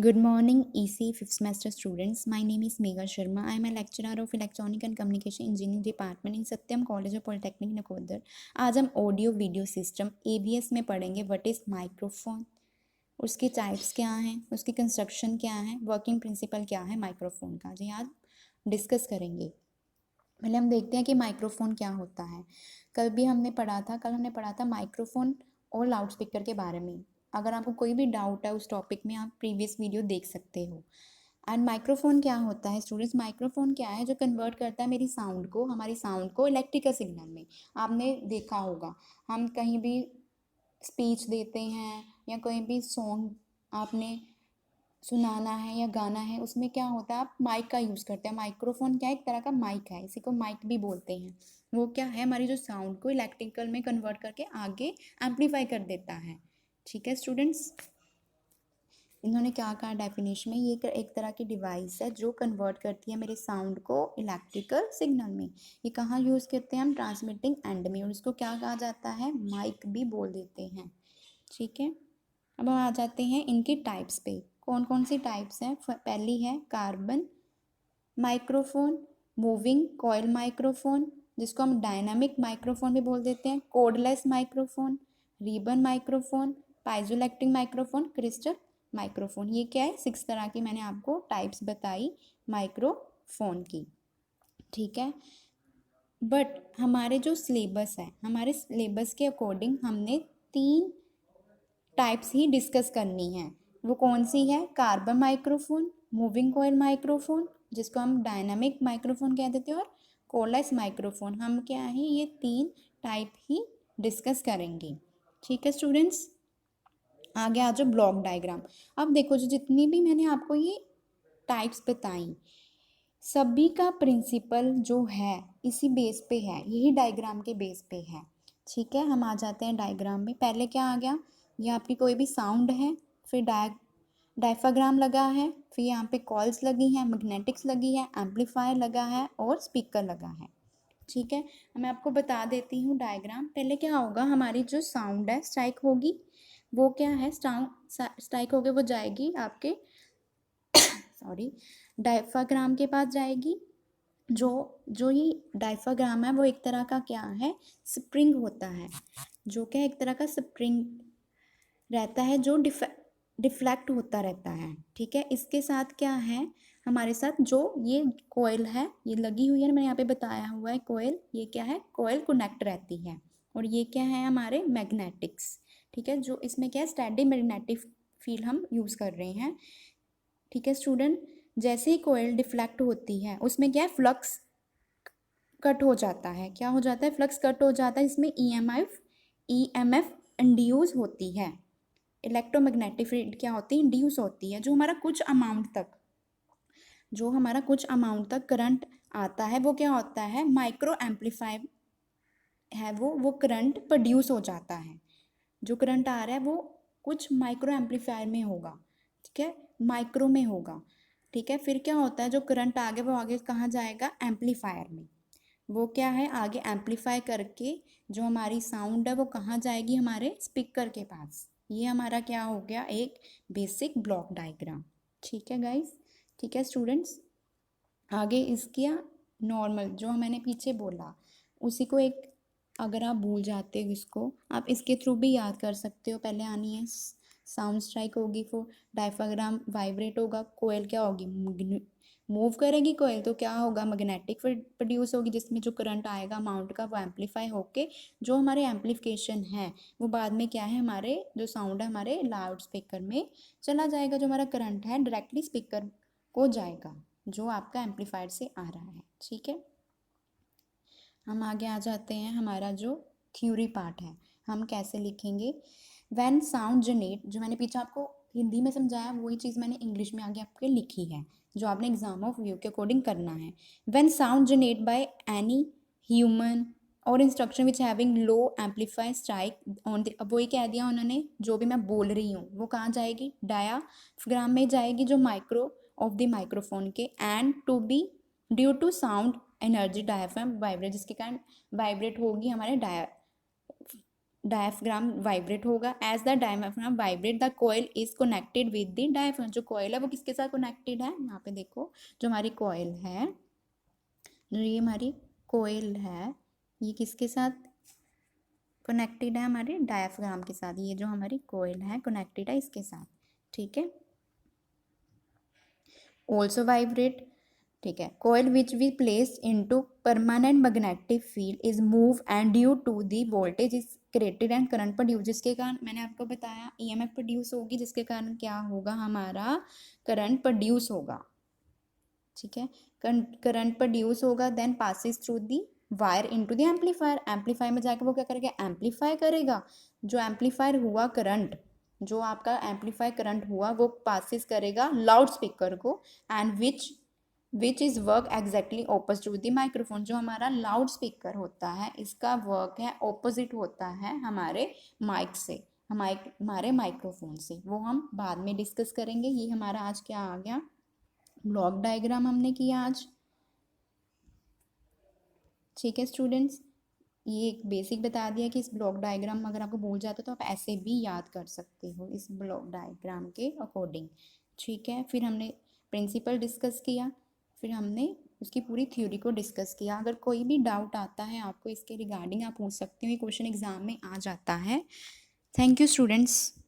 Good morning, EC 5th semester students. My name is Megha Sharma. I am a lecturer of Electronic and Communication Engineering Department in Satyam College of Polytechnic, Nakodar. आज हम audio video system AVS में पढ़ेंगे what is microphone, उसके types क्या हैं, उसकी construction क्या है, वर्किंग प्रिंसिपल क्या है माइक्रोफोन का। जी आज डिस्कस करेंगे। पहले हम देखते हैं कि माइक्रोफोन क्या होता है। कल हमने पढ़ा था माइक्रोफोन और लाउड स्पीकर के बारे में। अगर आपको कोई भी डाउट है उस टॉपिक में, आप प्रीवियस वीडियो देख सकते हो। एंड माइक्रोफोन क्या होता है स्टूडेंट्स? माइक्रोफोन क्या है? जो कन्वर्ट करता है हमारी साउंड को इलेक्ट्रिकल सिग्नल में। आपने देखा होगा, हम कहीं भी स्पीच देते हैं या कहीं भी सॉन्ग आपने सुनाना है या गाना है, उसमें क्या होता है, आप माइक का यूज़ करते हैं। माइक्रोफोन क्या है? एक तरह का माइक है, इसी को माइक भी बोलते हैं। वो क्या है? हमारी जो साउंड को इलेक्ट्रिकल में कन्वर्ट करके आगे एम्पलीफाई कर देता है। ठीक है स्टूडेंट्स, इन्होंने क्या कहा डेफिनेशन में? ये एक तरह की डिवाइस है जो कन्वर्ट करती है मेरे साउंड को इलेक्ट्रिकल सिग्नल में। ये कहाँ यूज़ करते हैं हम? ट्रांसमिटिंग एंड में, और इसको क्या कहा जाता है? माइक भी बोल देते हैं। ठीक है, अब हम आ जाते हैं इनकी टाइप्स पे। कौन कौन सी टाइप्स हैं? पहली है carbon microphone, moving coil microphone, जिसको हम डायनामिक माइक्रोफोन भी बोल देते हैं, cordless microphone, ribbon microphone, piezoelectric microphone, crystal microphone. ये क्या है? 6 तरह की मैंने आपको टाइप्स बताई माइक्रोफोन की। ठीक है, बट हमारे जो सिलेबस है, हमारे सिलेबस के अकॉर्डिंग हमने 3 टाइप्स ही डिस्कस करनी है। वो कौन सी है? Carbon microphone, moving coil microphone, जिसको हम डायनामिक माइक्रोफोन कह देते हैं, और कोडलेस माइक्रोफोन। हम क्या है, ये 3 टाइप ही डिस्कस करेंगे। ठीक है स्टूडेंट्स, आगे आ जाओ ब्लॉक डायग्राम। अब देखो, जो जितनी भी मैंने आपको ये टाइप्स बताई, सभी का प्रिंसिपल जो है इसी बेस पे है, यही डायग्राम के बेस पे है। ठीक है, हम आ जाते हैं डायग्राम में। पहले क्या आ गया? ये आपकी कोई भी साउंड है, फिर डायफ्राग्राम लगा है, फिर यहाँ पे कॉइल्स लगी हैं, मैग्नेटिक्स लगी है, एम्पलीफायर लगा है और स्पीकर लगा है। ठीक है, मैं आपको बता देती हूँ डायग्राम। पहले क्या होगा, हमारी जो साउंड है स्ट्राइक होगी, वो क्या है, स्ट्राइक होके वो जाएगी आपके सॉरी डायफ्राग्राम के पास जाएगी। जो जो ये डायफ्राग्राम है वो एक तरह का क्या है, स्प्रिंग होता है। जो क्या एक तरह का स्प्रिंग रहता है जो डिफ्लेक्ट होता रहता है। ठीक है, इसके साथ क्या है, हमारे साथ जो ये कोयल है, ये लगी हुई है, मैंने यहाँ पे बताया हुआ है कोयल। ये क्या है? कोयल कनेक्ट रहती है। और ये क्या है? हमारे मैग्नेटिक्स। ठीक है, जो इसमें क्या है, स्टैटिक मैग्नेटिक फील्ड हम यूज़ कर रहे हैं। ठीक है स्टूडेंट, जैसे ही कोयल डिफ्लेक्ट होती है, उसमें क्या है, फ्लक्स कट हो जाता है। क्या हो जाता है? फ्लक्स कट हो जाता है। इसमें ईएमएफ इंड्यूस होती है। इलेक्ट्रोमैग्नेटिक फील्ड क्या होती है? इंड्यूस होती है। जो हमारा कुछ अमाउंट तक करंट आता है, वो क्या होता है, माइक्रो एम्पलीफायर है, वो करंट प्रोड्यूस हो जाता है। जो करंट आ रहा है वो कुछ माइक्रो एम्पलीफायर में होगा। ठीक है, माइक्रो में होगा। ठीक है, फिर क्या होता है, जो करंट आ गया वो आगे कहाँ जाएगा? एम्पलीफायर में। वो क्या है, आगे एम्पलीफाई करके जो हमारी साउंड है वो कहाँ जाएगी? हमारे स्पीकर के पास। ये हमारा क्या हो गया, एक बेसिक ब्लॉक डायग्राम। ठीक है गाइस, ठीक है स्टूडेंट्स, आगे इसके नॉर्मल जो मैंने पीछे बोला उसी को एक, अगर आप भूल जाते हो इसको, आप इसके थ्रू भी याद कर सकते हो। पहले आनी है साउंड स्ट्राइक होगी, फिर डायफ्राग्राम वाइब्रेट होगा, कोयल क्या होगी, मूव करेगी कोयल, तो क्या होगा, मैग्नेटिक फील्ड प्रोड्यूस होगी, जिसमें जो करंट आएगा अमाउंट का वो एम्पलीफाई होके जो हमारे एम्पलीफिकेशन है वो बाद में क्या है, हमारे जो साउंड है हमारे लाउड स्पीकर में चला जाएगा। जो हमारा करंट है डायरेक्टली स्पीकर को जाएगा जो आपका एम्पलीफायर से आ रहा है। ठीक है, हम आगे आ जाते हैं। हमारा जो थ्योरी पार्ट है, हम कैसे लिखेंगे? व्हेन साउंड जनरेट, जो मैंने पीछे आपको हिंदी में समझाया वही चीज़ मैंने इंग्लिश में आगे आपके लिखी है, जो आपने एग्जाम ऑफ व्यू के अकॉर्डिंग करना है। When sound generate by any human or instruction which having low amplify strike on the, अब वही कह दिया उन्होंने, जो भी मैं बोल रही हूँ वो कहाँ जाएगी? डायाफ्राम में जाएगी, जो माइक्रो ऑफ द माइक्रोफोन के, and to be due to sound energy diaphragm vibrate, जिसके कारण वाइब्रेट होगी हमारे डायफ्राम वाइब्रेट होगा। As the diaphragm vibrate the coil is connected with the diaphragm. जो कॉइल है वो किसके साथ कनेक्टेड है, यहाँ पे देखो जो हमारी कॉइल है, ये हमारी कॉइल है, ये किसके साथ कनेक्टेड है, हमारे डायफ्राम के साथ। ये जो हमारी कॉइल है कनेक्टेड है इसके साथ, ठीक है। ऑल्सो वाइब्रेट, ठीक है। Coil which we place into permanent magnetic field is move and due to the voltage is created and current produce, जिसके कारण मैंने आपको बताया ईएमएफ प्रोड्यूस होगी, जिसके कारण क्या होगा, हमारा करंट प्रोड्यूस होगा, ठीक है। करंट प्रोड्यूस होगा, then passes through the wire into the amplifier. Amplifier में जाकर वो क्या करेगा, एम्पलीफाई करेगा। जो एम्पलीफायर हुआ करंट, जो आपका एम्पलीफाई करंट हुआ वो पासिस करेगा लाउड स्पीकर को, and which is work exactly opposite to the microphone. जो हमारा लाउड स्पीकर होता है इसका वर्क है ऑपोजिट होता है हमारे माइक से, हमारे माइक्रोफोन से। वो हम बाद में डिस्कस करेंगे। ये हमारा आज क्या आ गया, ब्लॉक डायग्राम हमने किया आज, ठीक है स्टूडेंट्स। ये एक बेसिक बता दिया कि इस ब्लॉक डायग्राम अगर आपको भूल जाता तो आप ऐसे भी याद कर सकते हो इस ब्लॉक डायग्राम के अकॉर्डिंग, ठीक है। फिर हमने प्रिंसिपल डिस्कस किया, फिर हमने उसकी पूरी थ्योरी को डिस्कस किया। अगर कोई भी डाउट आता है आपको इसके रिगार्डिंग आप पूछ सकते हो, ये क्वेश्चन एग्जाम में आ जाता है। Thank you students.